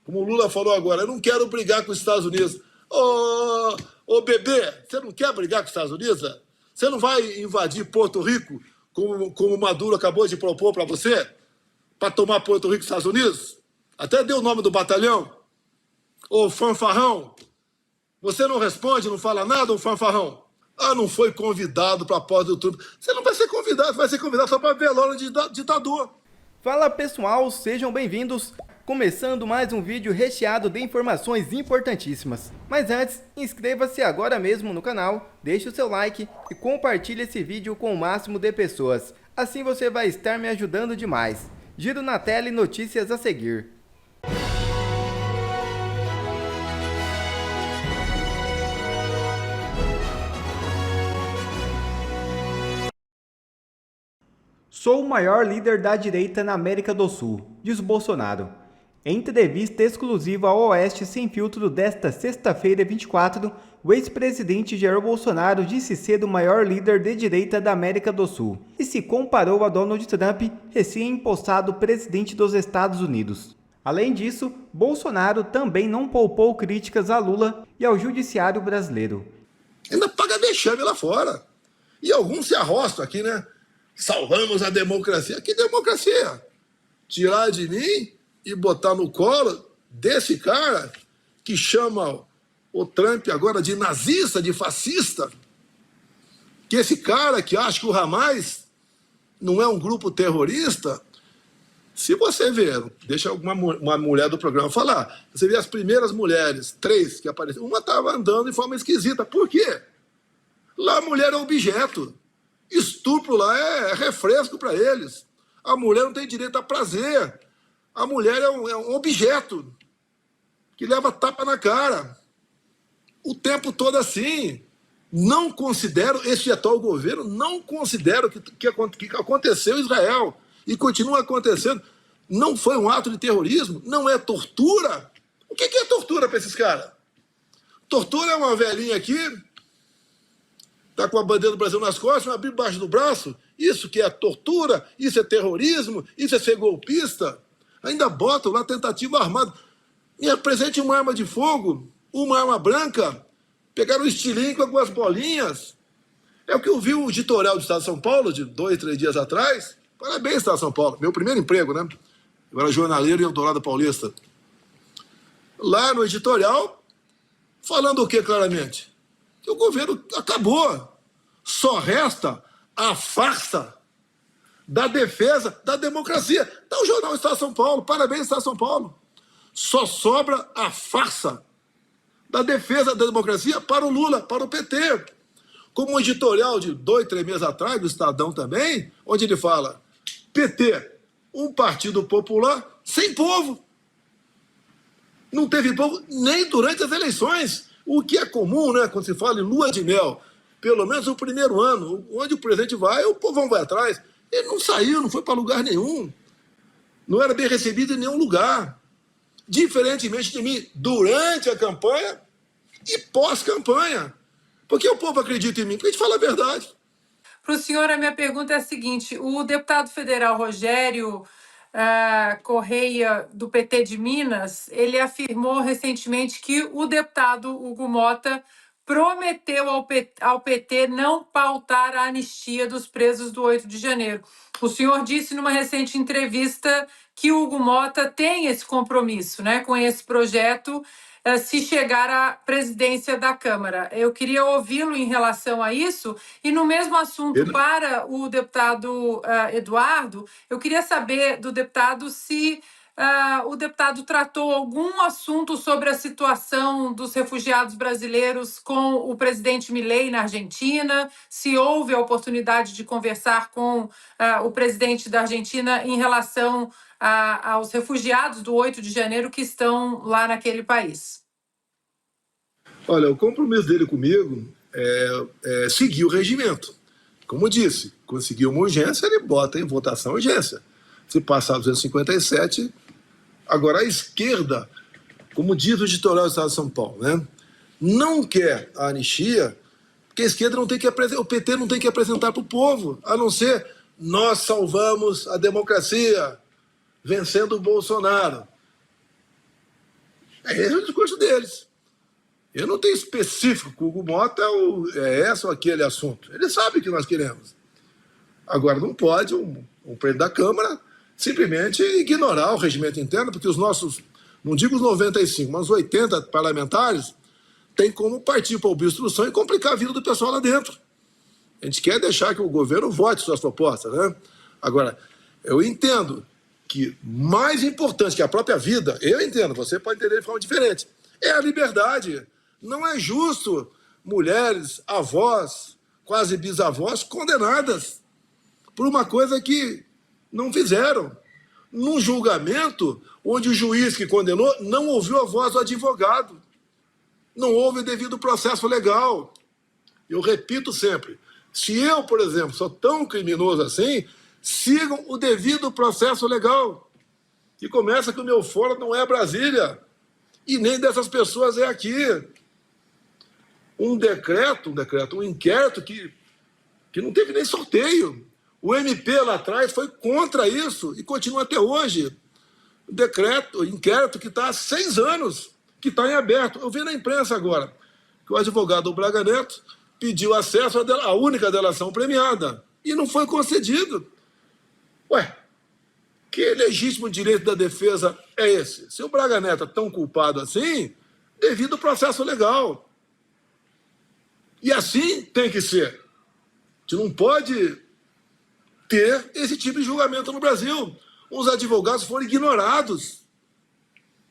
Como o Lula falou agora, eu não quero brigar com os Estados Unidos. Ô bebê, você não quer brigar com os Estados Unidos? Você não vai invadir Porto Rico, como o Maduro acabou de propor para você? Para tomar Porto Rico e Estados Unidos? Até deu o nome do batalhão. Ô fanfarrão, você não responde, não fala nada, ô fanfarrão? Ah, não foi convidado para a posse do Trump. Você não vai ser convidado, vai ser convidado só para velório de ditador. Fala pessoal, sejam bem-vindos. Começando mais um vídeo recheado de informações importantíssimas. Mas antes, inscreva-se agora mesmo no canal, deixe o seu like e compartilhe esse vídeo com o máximo de pessoas. Assim você vai estar me ajudando demais. Giro na tela e notícias a seguir. Sou o maior líder da direita na América do Sul, diz Bolsonaro. Em entrevista exclusiva ao Oeste Sem Filtro desta sexta-feira 24, o ex-presidente Jair Bolsonaro disse ser o maior líder de direita da América do Sul e se comparou a Donald Trump, recém-impostado presidente dos Estados Unidos. Além disso, Bolsonaro também não poupou críticas a Lula e ao judiciário brasileiro. Ainda paga vexame lá fora. E alguns se arrostam aqui, né? Salvamos a democracia. Que democracia? Tirar de mim e botar no colo desse cara que chama o Trump agora de nazista, de fascista. Que esse cara que acha que o Hamas não é um grupo terrorista. Se você ver, deixa uma mulher do programa falar, você vê as primeiras mulheres, 3 que apareceram, uma estava andando de forma esquisita. Por quê? Lá a mulher é objeto. Estupro lá é refresco para eles. A mulher não tem direito a prazer. A mulher é um objeto que leva tapa na cara. O tempo todo assim. Não considero, este atual governo, não considero que aconteceu em Israel e continua acontecendo. Não foi um ato de terrorismo, não é tortura. O que é tortura para esses caras? Tortura é uma velhinha aqui, está com a bandeira do Brasil nas costas, vai abrir debaixo do braço. Isso que é tortura, isso é terrorismo, isso é ser golpista. Ainda botam lá tentativa armada. Me apresente uma arma de fogo, uma arma branca, pegaram um estilingue com algumas bolinhas. É o que eu vi o editorial do Estado de São Paulo, de 2, 3 dias atrás. Parabéns, Estado de São Paulo. Meu primeiro emprego, né? Eu era jornaleiro em Eldorado Paulista. Lá no editorial, falando o que claramente? Que o governo acabou. Só resta a farsa da defesa da democracia. Dá o jornal Estado de São Paulo. Parabéns, Estado de São Paulo. Só sobra a farsa da defesa da democracia para o Lula, para o PT. Como um editorial de 2, 3 meses atrás, do Estadão também, onde ele fala: PT, um partido popular sem povo. Não teve povo nem durante as eleições. O que é comum, né, quando se fala em lua de mel, pelo menos o primeiro ano, onde o presidente vai, o povão vai atrás. Ele não saiu, não foi para lugar nenhum. Não era bem recebido em nenhum lugar. Diferentemente de mim, durante a campanha e pós-campanha. Porque o povo acredita em mim, porque a gente fala a verdade. Para o senhor, a minha pergunta é a seguinte: o deputado federal Rogério Correia, do PT de Minas, ele afirmou recentemente que o deputado Hugo Motta prometeu ao PT não pautar a anistia dos presos do 8 de janeiro. O senhor disse numa recente entrevista que o Hugo Motta tem esse compromisso, né, com esse projeto, se chegar à presidência da Câmara. Eu queria ouvi-lo em relação a isso. E no mesmo assunto, para o deputado Eduardo, eu queria saber do deputado se o deputado tratou algum assunto sobre a situação dos refugiados brasileiros com o presidente Milei na Argentina, se houve a oportunidade de conversar com o presidente da Argentina em relação aos refugiados do 8 de janeiro que estão lá naquele país. Olha, o compromisso dele comigo é seguir o regimento. Como disse, conseguiu uma urgência, ele bota em votação a urgência. Se passar 257, agora a esquerda, como diz o editorial do Estado de São Paulo, né, não quer a anistia, porque a esquerda não tem que apresentar, o PT não tem que apresentar para o povo, a não ser nós salvamos a democracia, vencendo o Bolsonaro. Esse é o discurso deles. Eu não tenho específico que o Hugo Mota é esse ou aquele assunto. Ele sabe o que nós queremos. Agora, não pode um presidente da Câmara simplesmente ignorar o regimento interno, porque os nossos, não digo os 95, mas os 80 parlamentares têm como partir para a obstrução e complicar a vida do pessoal lá dentro. A gente quer deixar que o governo vote suas propostas, né? Agora, eu entendo que mais importante que a própria vida, eu entendo, você pode entender de forma diferente, é a liberdade. Não é justo mulheres, avós, quase bisavós, condenadas por uma coisa que não fizeram. Num julgamento onde o juiz que condenou não ouviu a voz do advogado. Não houve devido processo legal. Eu repito sempre, se eu, por exemplo, sou tão criminoso assim, sigam o devido processo legal. Que começa que o meu foro não é Brasília. E nem dessas pessoas é aqui. Um inquérito que não teve nem sorteio. O MP lá atrás foi contra isso e continua até hoje. Inquérito que está há 6 anos, que está em aberto. Eu vi na imprensa agora que o advogado do Braga Neto pediu acesso à única delação premiada e não foi concedido. Ué, que legítimo direito da defesa é esse? Se o Braga Neto é tão culpado assim, devido ao processo legal. E assim tem que ser. A gente não pode ter esse tipo de julgamento no Brasil. Os advogados foram ignorados.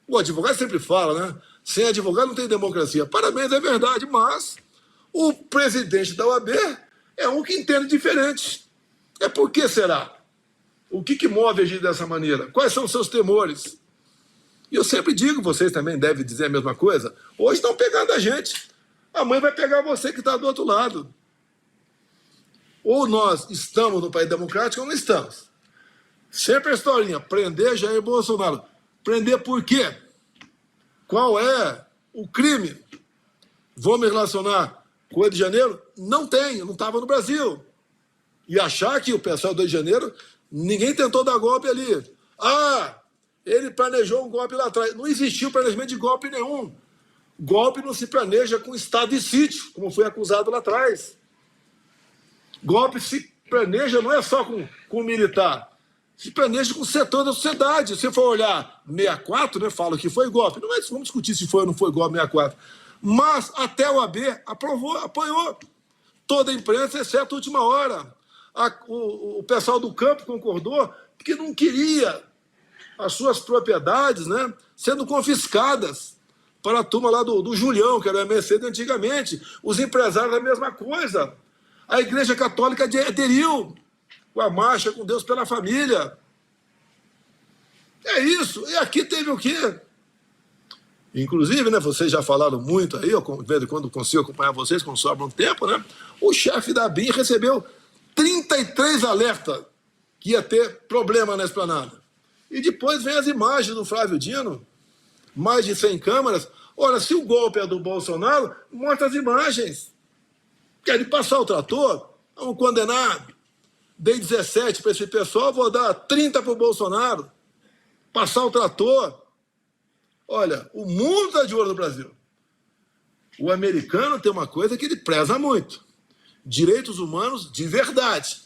O advogado sempre fala, né? Sem advogado não tem democracia. Parabéns, é verdade, mas o presidente da OAB é um que entende diferente. É por que será? O que move agir dessa maneira? Quais são os seus temores? E eu sempre digo, vocês também devem dizer a mesma coisa, hoje estão pegando a gente. Amanhã vai pegar você que está do outro lado. Ou nós estamos no país democrático ou não estamos. Sempre a historinha, prender Jair Bolsonaro. Prender por quê? Qual é o crime? Vou me relacionar com o Rio de Janeiro? Não tenho, não estava no Brasil. E achar que o pessoal do Rio de Janeiro, ninguém tentou dar golpe ali. Ah, ele planejou um golpe lá atrás. Não existiu planejamento de golpe nenhum. Golpe não se planeja com estado de sítio, como foi acusado lá atrás. Golpe se planeja não é só com o militar, se planeja com o setor da sociedade. Se for olhar 64, né, fala que foi golpe. Não é isso, vamos discutir se foi ou não foi golpe 64. Mas até o AB apoiou. Toda a imprensa, exceto a última hora. O pessoal do campo concordou porque não queria as suas propriedades, né, sendo confiscadas para a turma lá do Julião, que era o MSC de antigamente. Os empresários, a mesma coisa. A Igreja Católica aderiu com a marcha com Deus pela família. É isso. E aqui teve o quê? Inclusive, né, vocês já falaram muito aí, eu de vez em quando consigo acompanhar vocês, quando sobra um tempo, né? O chefe da BIM recebeu 33 alertas que ia ter problema na esplanada. E depois vem as imagens do Flávio Dino, mais de 100 câmeras. Olha, se o golpe é do Bolsonaro, mostra as imagens. Querem passar o trator? Vamos condenar. Dei 17 para esse pessoal, vou dar 30 para o Bolsonaro. Passar o trator. Olha, o mundo está de olho no Brasil. O americano tem uma coisa que ele preza muito. Direitos humanos de verdade.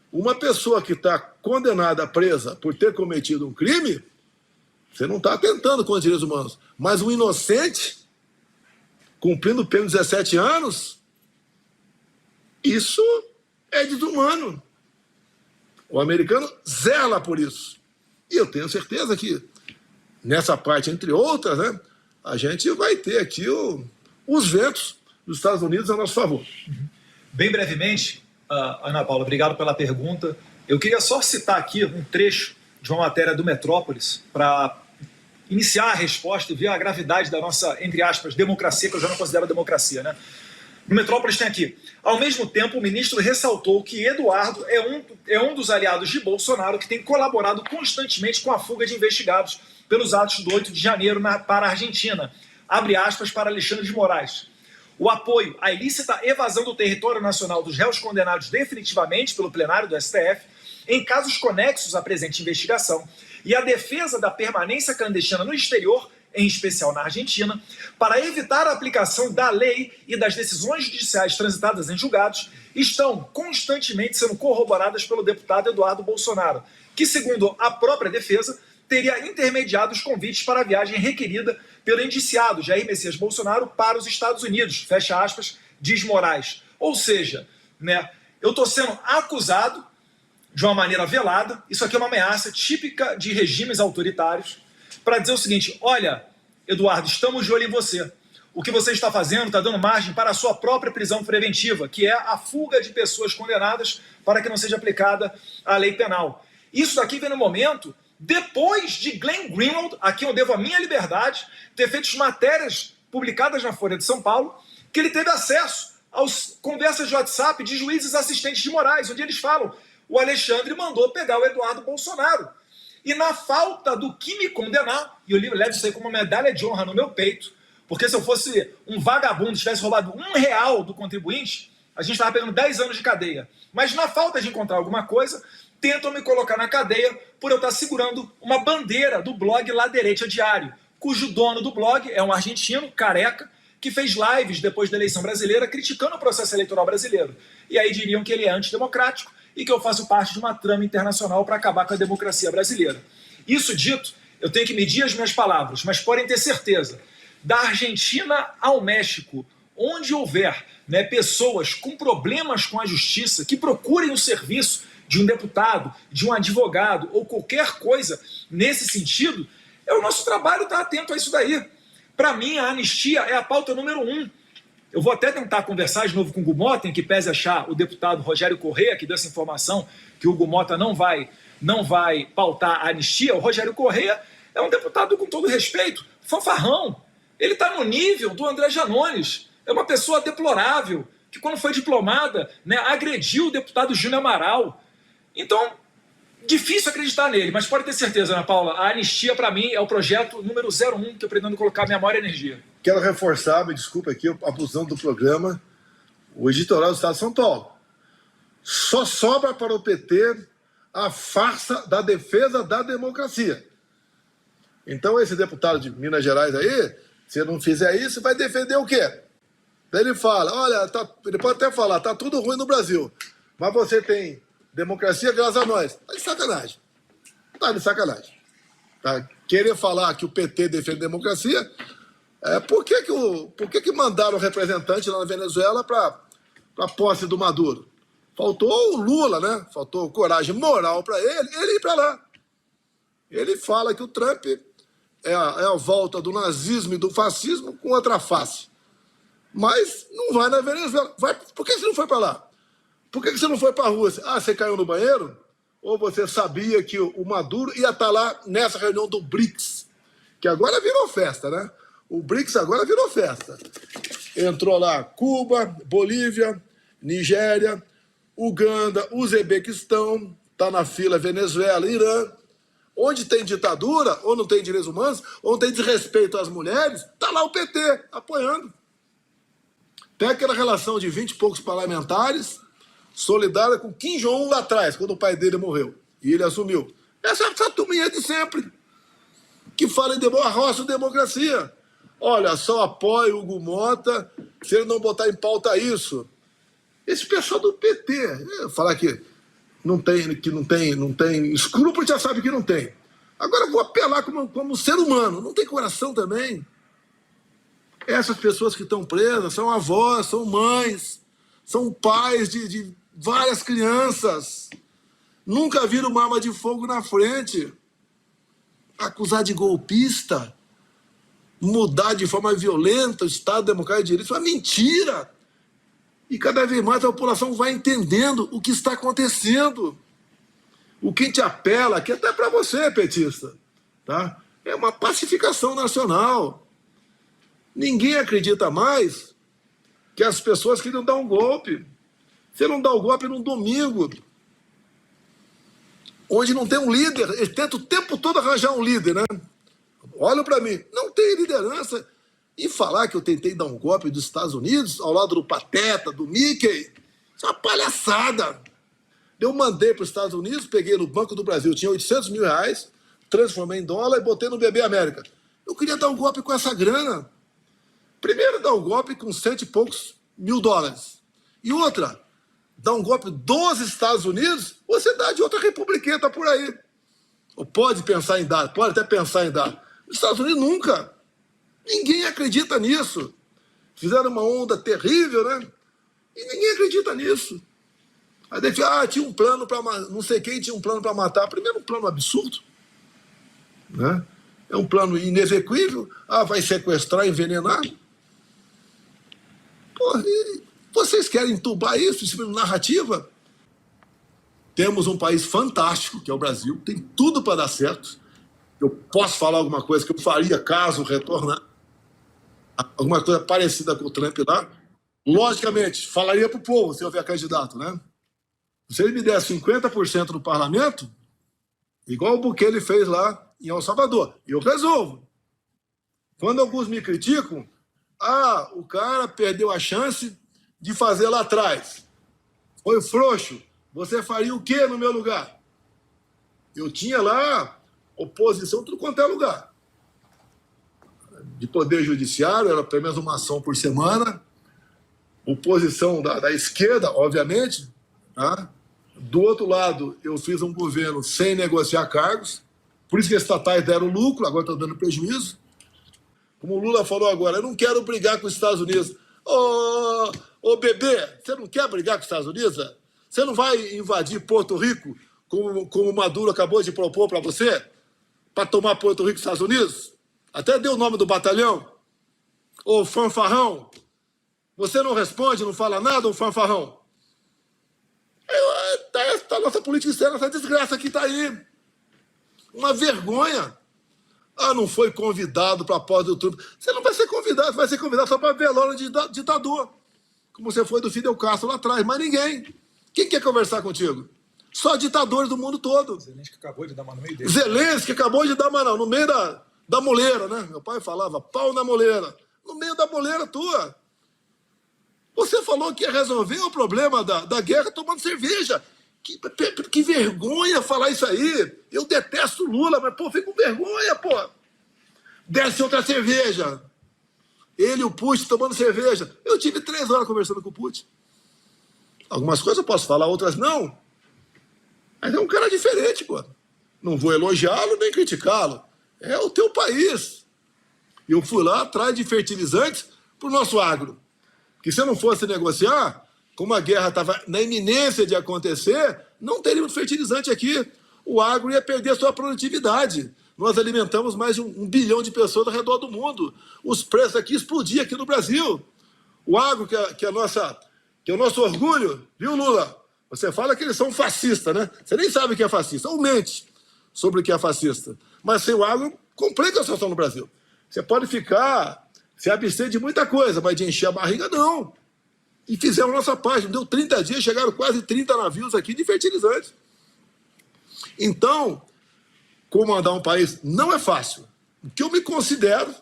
Uma pessoa que está condenada, presa, por ter cometido um crime, você não está atentando com os direitos humanos. Mas um inocente, cumprindo pena de 17 anos, isso é desumano. O americano zela por isso. E eu tenho certeza que, nessa parte, entre outras, né, a gente vai ter aqui os ventos dos Estados Unidos a nosso favor. Bem brevemente, Ana Paula, obrigado pela pergunta. Eu queria só citar aqui um trecho de uma matéria do Metrópolis para iniciar a resposta e ver a gravidade da nossa, entre aspas, democracia, que eu já não considero democracia, né? No Metrópolis tem aqui: ao mesmo tempo, o ministro ressaltou que Eduardo é um dos aliados de Bolsonaro que tem colaborado constantemente com a fuga de investigados pelos atos do 8 de janeiro para a Argentina. Abre aspas para Alexandre de Moraes. O apoio à ilícita evasão do território nacional dos réus condenados definitivamente pelo plenário do STF em casos conexos à presente investigação e a defesa da permanência clandestina no exterior em especial na Argentina, para evitar a aplicação da lei e das decisões judiciais transitadas em julgados, estão constantemente sendo corroboradas pelo deputado Eduardo Bolsonaro, que, segundo a própria defesa, teria intermediado os convites para a viagem requerida pelo indiciado Jair Messias Bolsonaro para os Estados Unidos, fecha aspas, diz Moraes. Ou seja, né, eu estou sendo acusado de uma maneira velada, isso aqui é uma ameaça típica de regimes autoritários, para dizer o seguinte: olha, Eduardo, estamos de olho em você. O que você está fazendo está dando margem para a sua própria prisão preventiva, que é a fuga de pessoas condenadas para que não seja aplicada a lei penal. Isso daqui vem no momento depois de Glenn Greenwald, a quem eu devo a minha liberdade, ter feito matérias publicadas na Folha de São Paulo, que ele teve acesso às conversas de WhatsApp de juízes assistentes de Moraes, onde eles falam: o Alexandre mandou pegar o Eduardo Bolsonaro. E na falta do que me condenar, e eu levo isso aí como uma medalha de honra no meu peito, porque se eu fosse um vagabundo, tivesse roubado R$1 do contribuinte, a gente estava pegando 10 anos de cadeia. Mas na falta de encontrar alguma coisa, tentam me colocar na cadeia por eu estar segurando uma bandeira do blog Laderetia Diário, cujo dono do blog é um argentino, careca, que fez lives depois da eleição brasileira criticando o processo eleitoral brasileiro. E aí diriam que ele é antidemocrático e que eu faço parte de uma trama internacional para acabar com a democracia brasileira. Isso dito, eu tenho que medir as minhas palavras, mas podem ter certeza, da Argentina ao México, onde houver, né, pessoas com problemas com a justiça que procurem o serviço de um deputado, de um advogado ou qualquer coisa nesse sentido, é o nosso trabalho estar atento a isso daí. Para mim, a anistia é a pauta número 1. Eu vou até tentar conversar de novo com o Hugo Mota, em que pese achar o deputado Rogério Correia, que deu essa informação, que o Hugo Mota não vai pautar a anistia. O Rogério Correia é um deputado, com todo respeito, fanfarrão. Ele está no nível do André Janones. É uma pessoa deplorável, que quando foi diplomada, né, agrediu o deputado Júnior Amaral. Então, difícil acreditar nele, mas pode ter certeza, Ana Paula, a anistia para mim é o projeto número 01 que eu pretendo colocar minha maior energia. Quero reforçar, me desculpe aqui, a abusão do programa, o editorial do Estado de São Paulo. Só sobra para o PT a farsa da defesa da democracia. Então esse deputado de Minas Gerais aí, se não fizer isso, vai defender o quê? Daí ele fala, olha, ele pode até falar, tá tudo ruim no Brasil, mas você tem democracia graças a nós. Tá de sacanagem. Tá de sacanagem. Tá? Querer falar que o PT defende democracia, por que mandaram o representante lá na Venezuela para a posse do Maduro? Faltou o Lula, né? Faltou coragem moral para ele ir para lá. Ele fala que o Trump é a volta do nazismo e do fascismo com outra face. Mas não vai na Venezuela. Por que você não foi para lá? Por que você não foi para a Rússia? Ah, você caiu no banheiro? Ou você sabia que o Maduro ia estar lá nessa reunião do BRICS? Que agora virou festa, né? O BRICS agora virou festa. Entrou lá Cuba, Bolívia, Nigéria, Uganda, Uzbequistão, está na fila Venezuela, Irã. Onde tem ditadura, ou não tem direitos humanos, ou não tem desrespeito às mulheres, está lá o PT apoiando. Tem aquela relação de 20 e poucos parlamentares, solidária com Kim Jong-un lá atrás, quando o pai dele morreu. E ele assumiu. Essa turminha de sempre, que fala em arroça democracia. Olha, só apoio o Hugo Mota se ele não botar em pauta isso. Esse pessoal do PT, falar que não tem escrúpulo, já sabe que não tem. Agora eu vou apelar como ser humano, não tem coração também. Essas pessoas que estão presas são avós, são mães, são pais de várias crianças. Nunca viram uma arma de fogo na frente. Acusar de golpista, mudar de forma violenta o Estado Democrático de Direito, isso é uma mentira. E cada vez mais a população vai entendendo o que está acontecendo. O que te apela, que até para você, petista, tá? É uma pacificação nacional. Ninguém acredita mais que as pessoas queriam dar um golpe. Você não dá o golpe num domingo, onde não tem um líder, eles tentam o tempo todo arranjar um líder, né? Olha para mim, não tem liderança. E falar que eu tentei dar um golpe dos Estados Unidos, ao lado do Pateta, do Mickey, isso é uma palhaçada. Eu mandei para os Estados Unidos, peguei no Banco do Brasil, tinha R$800 mil, transformei em dólar e botei no BB América. Eu queria dar um golpe com essa grana. Primeiro, dar um golpe com cento e poucos mil dólares. E outra, dar um golpe dos Estados Unidos, você dá de outra republiqueta por aí. Ou pode pensar em dar, pode até pensar em dar. Os Estados Unidos nunca. Ninguém acredita nisso. Fizeram uma onda terrível, né? E ninguém acredita nisso. Aí daí, tinha um plano para não sei quem tinha um plano para matar. Primeiro, um plano absurdo, né? É um plano inexequível. Vai sequestrar, envenenar. Porra, vocês querem entubar isso em cima de narrativa? Temos um país fantástico, que é o Brasil. Tem tudo para dar certo. Eu posso falar alguma coisa que eu faria caso retornar. Alguma coisa parecida com o Trump lá. Logicamente, falaria para o povo, se houver candidato, né? Se ele me der 50% no parlamento, igual o Bukele fez lá em El Salvador, eu resolvo. Quando alguns me criticam, o cara perdeu a chance de fazer lá atrás. Foi frouxo. Você faria o quê no meu lugar? Eu tinha lá oposição tudo quanto é lugar. De poder judiciário, era pelo menos uma ação por semana. Oposição da esquerda, obviamente. Tá? Do outro lado, eu fiz um governo sem negociar cargos. Por isso que as estatais deram lucro, agora estão dando prejuízo. Como o Lula falou agora, eu não quero brigar com os Estados Unidos. Ô bebê, você não quer brigar com os Estados Unidos? Você não vai invadir Porto Rico, como o Maduro acabou de propor para você? Para tomar Porto Rico e Estados Unidos? Até deu o nome do batalhão. Ô fanfarrão, você não responde, não fala nada, ô fanfarrão? A nossa política externa, essa desgraça que está aí. Uma vergonha. Não foi convidado para a posse do Trump. Você não vai ser convidado, vai ser convidado só para velório de ditador. Como você foi do Fidel Castro lá atrás, mas ninguém. Quem quer conversar contigo? Só ditadores do mundo todo. Zelensky acabou de dar uma no meio dele. Zelensky acabou de dar uma no meio da moleira, né? Meu pai falava, pau na moleira. No meio da moleira tua. Você falou que ia resolver o problema da guerra tomando cerveja. Que vergonha falar isso aí. Eu detesto Lula, mas, fico com vergonha, Desce outra cerveja. Ele e o Putin tomando cerveja. Eu tive 3 horas conversando com o Putin. Algumas coisas eu posso falar, outras não. Mas é um cara diferente, Não vou elogiá-lo nem criticá-lo. É o teu país. Eu fui lá atrás de fertilizantes para o nosso agro. Que se eu não fosse negociar, como a guerra estava na iminência de acontecer, não teríamos fertilizante aqui. O agro ia perder a sua produtividade. Nós alimentamos mais de 1 bilhão de pessoas ao redor do mundo. Os preços aqui explodiam aqui no Brasil. O agro, que é o nosso orgulho, viu, Lula? Você fala que eles são fascistas, né? Você nem sabe o que é fascista, ou mente sobre o que é fascista. Mas sem o agro, complica a situação no Brasil. Você pode se abster de muita coisa, mas de encher a barriga, não. E fizeram a nossa parte. Deu 30 dias, chegaram quase 30 navios aqui de fertilizantes. Então, comandar um país não é fácil. O que eu me considero,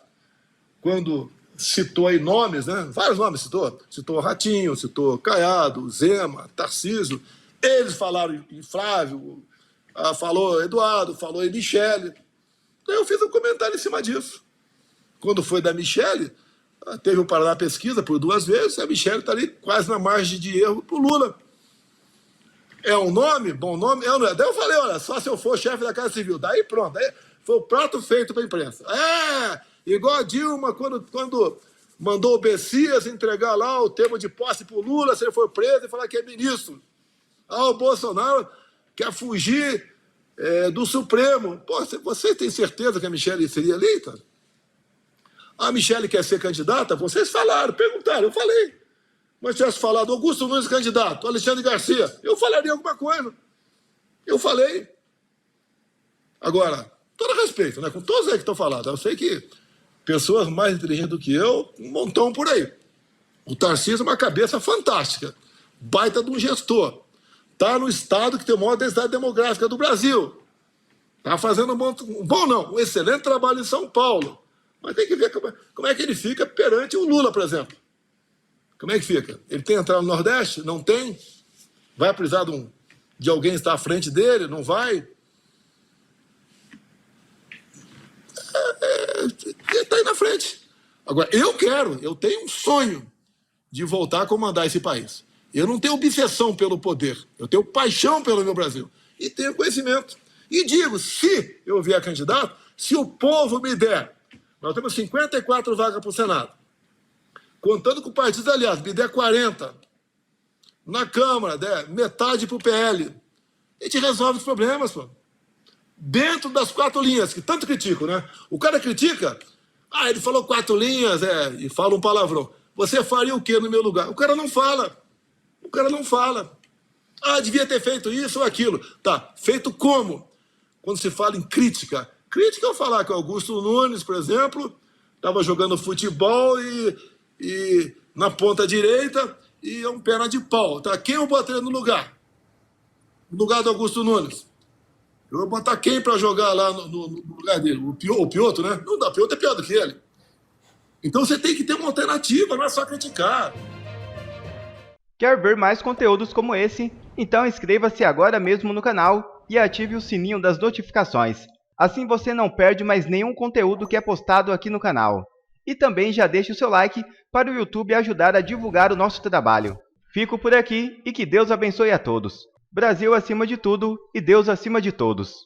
quando citou aí nomes, né? Vários nomes citou. Citou Ratinho, citou Caiado, Zema, Tarcísio. Eles falaram em Flávio, falou Eduardo, falou em Michele. Então eu fiz um comentário em cima disso. Quando foi da Michele, teve o Paraná Pesquisa por 2 vezes, a Michele está ali quase na margem de erro para o Lula. É um nome? Bom nome? Daí eu falei, olha, só se eu for chefe da Casa Civil. Daí pronto, daí foi o prato feito para a imprensa. Igual a Dilma, quando mandou o Bessias entregar lá o termo de posse para o Lula, se ele for preso e falar que é ministro. O Bolsonaro quer fugir do Supremo. Você tem certeza que a Michele seria eleita? A Michele quer ser candidata? Vocês falaram, perguntaram, eu falei. Mas tivesse falado Augusto Nunes candidato, Alexandre Garcia, eu falaria alguma coisa. Eu falei. Agora, todo respeito, né? Com todos aí que estão falando, eu sei que pessoas mais inteligentes do que eu, um montão por aí. O Tarcísio é uma cabeça fantástica, baita de um gestor. Está no estado que tem a maior densidade demográfica do Brasil. Está fazendo um excelente trabalho em São Paulo. Mas tem que ver como é que ele fica perante o Lula, por exemplo. Como é que fica? Ele tem entrado no Nordeste? Não tem? Vai precisar de alguém estar à frente dele? Não vai? está aí na frente. Agora, eu tenho um sonho de voltar a comandar esse país. Eu não tenho obsessão pelo poder, eu tenho paixão pelo meu Brasil e tenho conhecimento. E digo, se eu vier candidato, se o povo me der, nós temos 54 vagas para o Senado, contando com o partido, aliás, me der 40, na Câmara, der metade para o PL, a gente resolve os problemas, pô. Dentro das 4 linhas, que tanto critico, né? O cara critica, ele falou 4 linhas, e fala um palavrão. Você faria o quê no meu lugar? O cara não fala. O cara não fala. Devia ter feito isso ou aquilo. Tá, feito como? Quando se fala em crítica. Crítica é eu falar que o Augusto Nunes, por exemplo, estava jogando futebol e na ponta direita e é um perna de pau. Tá? Quem eu botei no lugar? No lugar do Augusto Nunes. Eu vou botar quem para jogar lá no lugar dele? O Piotr, né? Não dá, o Piotr é pior do que ele. Então você tem que ter uma alternativa, não é só criticar. Quer ver mais conteúdos como esse? Então inscreva-se agora mesmo no canal e ative o sininho das notificações. Assim você não perde mais nenhum conteúdo que é postado aqui no canal. E também já deixe o seu like para o YouTube ajudar a divulgar o nosso trabalho. Fico por aqui e que Deus abençoe a todos. Brasil acima de tudo e Deus acima de todos.